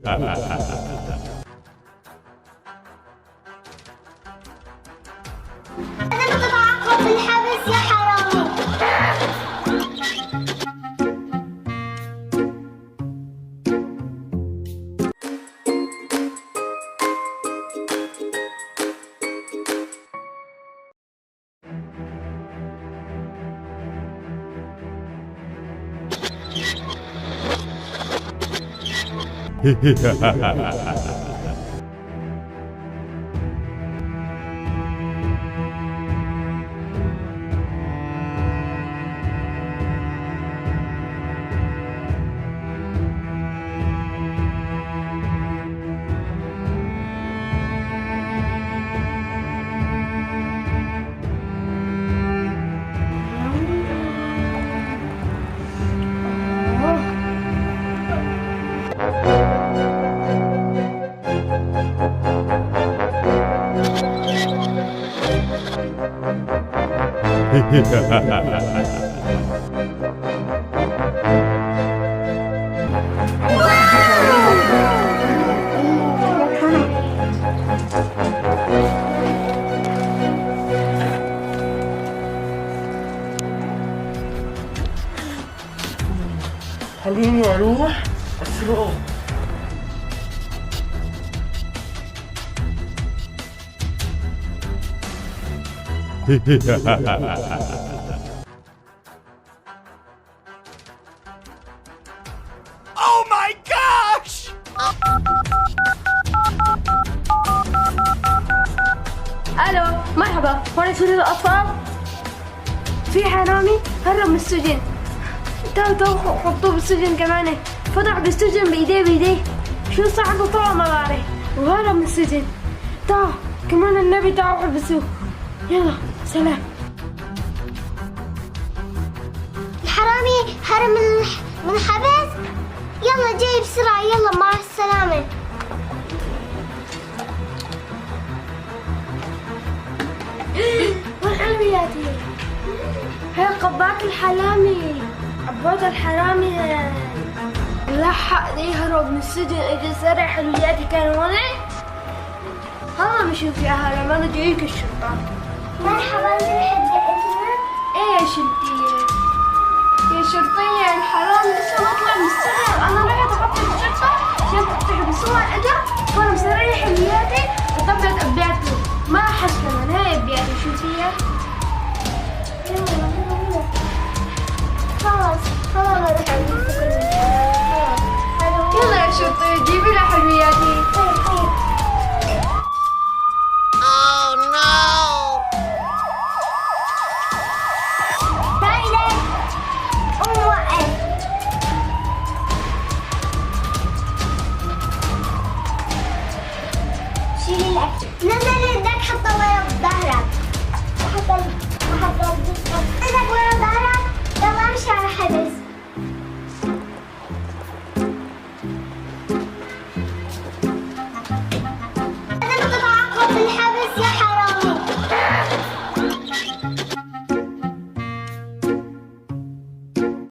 أنا بتعاقب بالحبس يا حرامي. خليني اروح اسرقه. Oh my gosh! الو مرحبا، هون شرطة الاطفال. في حرامي هرب من السجن. تو حطوه بالسجن كمان. فتح بالسجن بايديه. شو صعب طلع مضاري وهرب من السجن. تا كمان النبي تعالوا حبسوه. يلا سلام. الحرامي هرب من الحبس. يلا جاي بسرعة، يلا مع السلامة. والحلوياتي هي قباك الحرامي. عبود الحرامي لحق يهرب من السجن. اجى سرق حلوياتي كان هون. هلا بشوف يا هلا، انا جايك الشرطة. مرحبا، انت حدقتنا؟ ايه يا شرطية. يا شرطية الحرامي لسه ما طلع من السجن. انا رحت اخبط الشرطة عشان تحبسوها. اجا وانا مسرق حلوياتي وطبقت ابياتي. ما حد كمان. هاي ابياتي شو فيها؟ يلا خلاص روح على السجن.